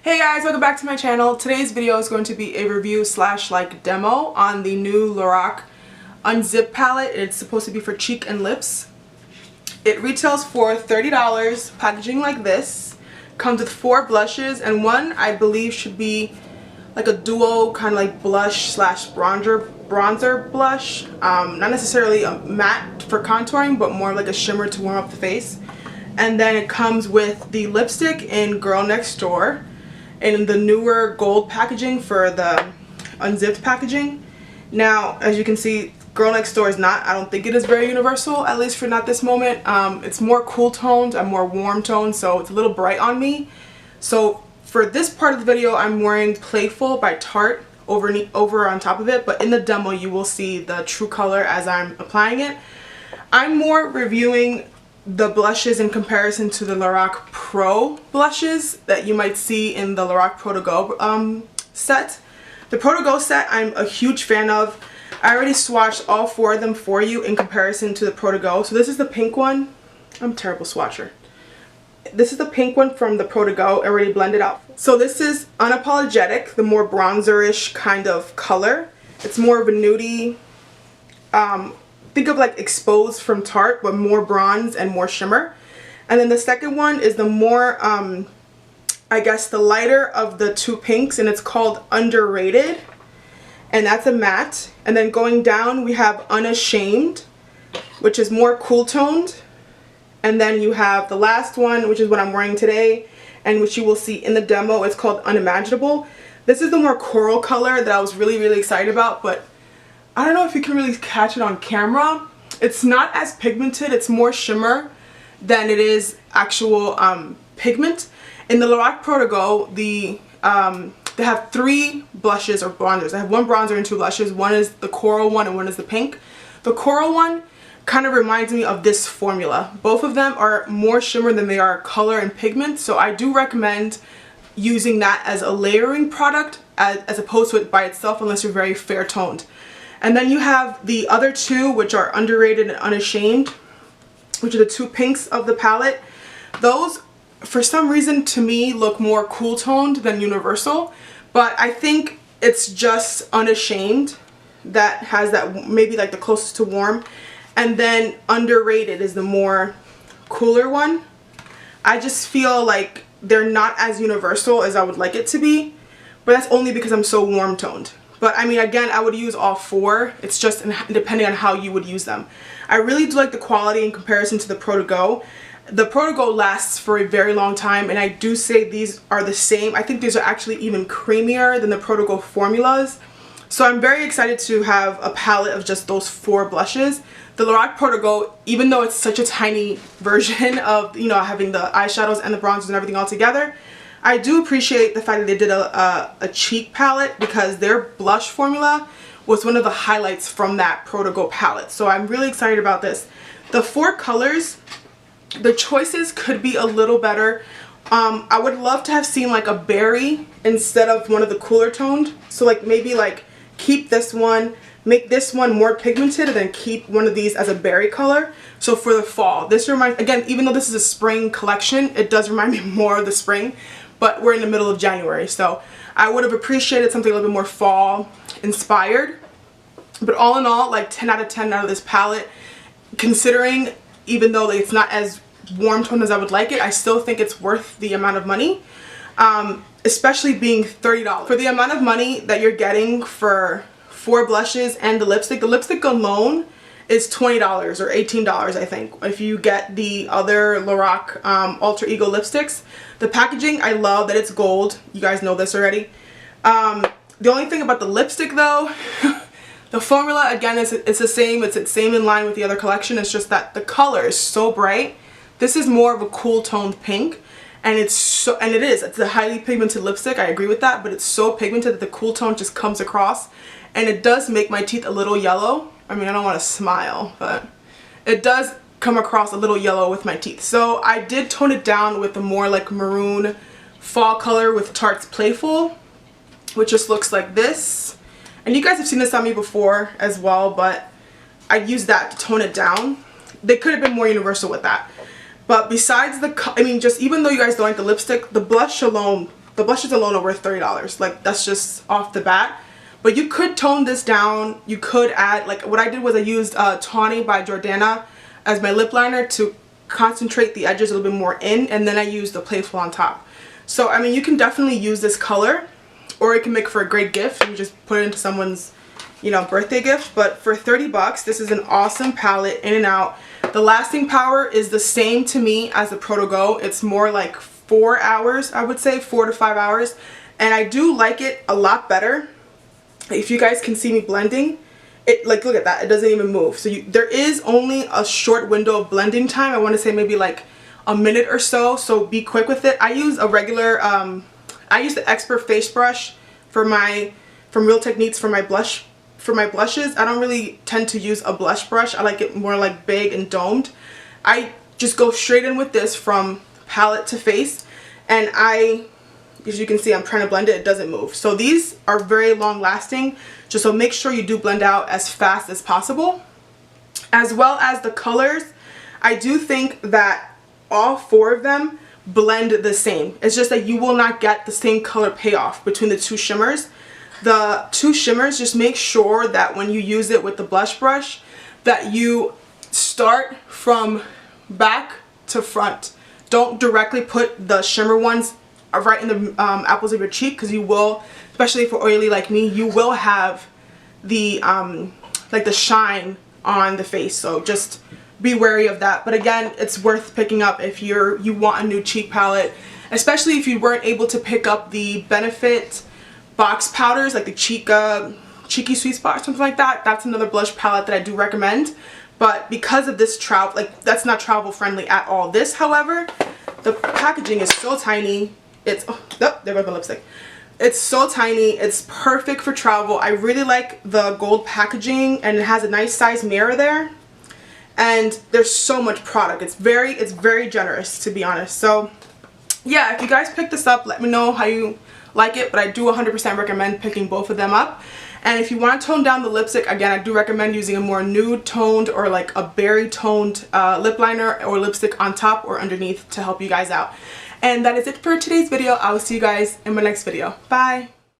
Hey guys, welcome back to my channel. Today's video is going to be a review slash demo on the new LORAC Unzipped palette. It's supposed to be for cheek and lips. It retails for $30, packaging like this. Comes with 4 blushes and one I believe should be like a duo kind of like blush slash bronzer blush. Not necessarily a matte for contouring, but more like a shimmer to warm up the face. And then it comes with the lipstick in Girl Next Door in the newer gold packaging for the unzipped packaging. Now, as you can see, Girl Next Door is not, I don't think it is very universal, at least for not this moment. It's more cool toned, I'm more warm toned, so it's a little bright on me. So for this part of the video, I'm wearing Playful by Tarte over on top of it, but in the demo you will see the true color as I'm applying it. I'm more reviewing the blushes in comparison to the LORAC Pro blushes that you might see in the LORAC Pro to Go set. The Pro to Go set I'm a huge fan of. I already swatched all 4 of them for you in comparison to the Pro to Go. So this is the pink one. I'm a terrible swatcher. This is the pink one from the Pro to Go, already blended out. So this is Unapologetic, the more bronzerish kind of color. It's more of a nudie, think of like Exposed from Tarte, but more bronze and more shimmer. And then the second one is the more, I guess the lighter of the 2 pinks, and it's called Underrated. And that's a matte. And then going down we have Unashamed, which is more cool toned. And then you have the last one, which is what I'm wearing today, and which you will see in the demo. It's called Unimaginable. This is the more coral color that I was really excited about, but I don't know if you can really catch it on camera. It's not as pigmented, it's more shimmer than it is actual pigment. In the LORAC Pro to Go, they have 3 blushes or bronzers. They have 1 bronzer and 2 blushes. One is the coral one and one is the pink. The coral one kind of reminds me of this formula. Both of them are more shimmer than they are color and pigment, so I do recommend using that as a layering product as opposed to it by itself unless you're very fair toned. And then you have the other 2, which are Underrated and Unashamed, which are the 2 pinks of the palette. Those, for some reason, to me, look more cool toned than universal, but I think it's just Unashamed that has that maybe like the closest to warm, and then Underrated is the more cooler one. I just feel like they're not as universal as I would like it to be, but that's only because I'm so warm toned. But I mean, again, I would use all 4. It's just depending on how you would use them. I really do like the quality in comparison to the Pro to Go. The Pro to Go lasts for a very long time, and I do say these are the same. I think these are actually even creamier than the Pro to Go formulas. So I'm very excited to have a palette of just those 4 blushes. The LORAC Pro to Go, even though it's such a tiny version of, you know, having the eyeshadows and the bronzers and everything all together, I do appreciate the fact that they did a cheek palette, because their blush formula was one of the highlights from that Pro to Go palette. So I'm really excited about this. The 4 colors, the choices could be a little better. I would love to have seen like a berry instead of one of the cooler toned. So like maybe like keep this one, make this one more pigmented, and then keep one of these as a berry color. So for the fall, this reminds, again, even though this is a spring collection, it does remind me more of the spring. But we're in the middle of January, so I would have appreciated something a little bit more fall inspired. But all in all, like 10 out of 10 out of this palette, considering even though it's not as warm toned as I would like it, I still think it's worth the amount of money, especially being $30. For the amount of money that you're getting for 4 blushes and the lipstick alone is $20 or $18, I think, if you get the other LORAC Alter Ego lipsticks. The packaging, I love that it's gold. You guys know this already. The only thing about the lipstick though, the formula, again, it's the same. It's the same in line with the other collection. It's just that the color is so bright. This is more of a cool toned pink, and it's a highly pigmented lipstick. I agree with that, but it's so pigmented that the cool tone just comes across, and it does make my teeth a little yellow. I mean, I don't want to smile, but it does come across a little yellow with my teeth. So I did tone it down with a more like maroon fall color with Tarte's Playful, which just looks like this. And you guys have seen this on me before as well, but I used that to tone it down. They could have been more universal with that. But besides I mean, just even though you guys don't like the lipstick, the blush alone, The blushes alone are worth $30. Like, that's just off the bat. But you could tone this down. You could add, like what I did was I used Tawny by Jordana as my lip liner to concentrate the edges a little bit more in, and then I used the Playful on top. So I mean, you can definitely use this color, or it can make for a great gift. You just put it into someone's, you know, birthday gift. But for 30 bucks, this is an awesome palette, in and out. The lasting power is the same to me as the Pro To Go. It's more like 4 hours, I would say, 4 to 5 hours. And I do like it a lot better. If you guys can see me blending, it, like, look at that, it doesn't even move. So there is only a short window of blending time. I want to say maybe like a minute or so, so be quick with it. I use a regular, I use the Expert Face Brush from Real Techniques for my blushes. I don't really tend to use a blush brush. I like it more like big and domed. I just go straight in with this from palette to face, and as you can see, I'm trying to blend it, it doesn't move. So these are very long lasting, just so make sure you do blend out as fast as possible. As well as the colors, I do think that all 4 of them blend the same. It's just that you will not get the same color payoff between the 2 shimmers. The 2 shimmers, just make sure that when you use it with the blush brush, that you start from back to front. Don't directly put the shimmer ones right in the apples of your cheek, because you will, especially for oily like me, you will have the like the shine on the face. So just be wary of that. But again, it's worth picking up if you want a new cheek palette, especially if you weren't able to pick up the Benefit box powders, like the Cheeky Sweet Spot or something like that. That's another blush palette that I do recommend. But because of this travel, like, that's not travel friendly at all. This, however, the packaging is so tiny. It's, oh, there goes my lipstick. It's so tiny. It's perfect for travel. I really like the gold packaging, and it has a nice size mirror there. And there's so much product. It's very generous, to be honest. So yeah, if you guys pick this up, let me know how you like it. But I do 100% recommend picking both of them up. And if you want to tone down the lipstick, again, I do recommend using a more nude toned or like a berry toned lip liner or lipstick on top or underneath to help you guys out. And that is it for today's video. I will see you guys in my next video. Bye!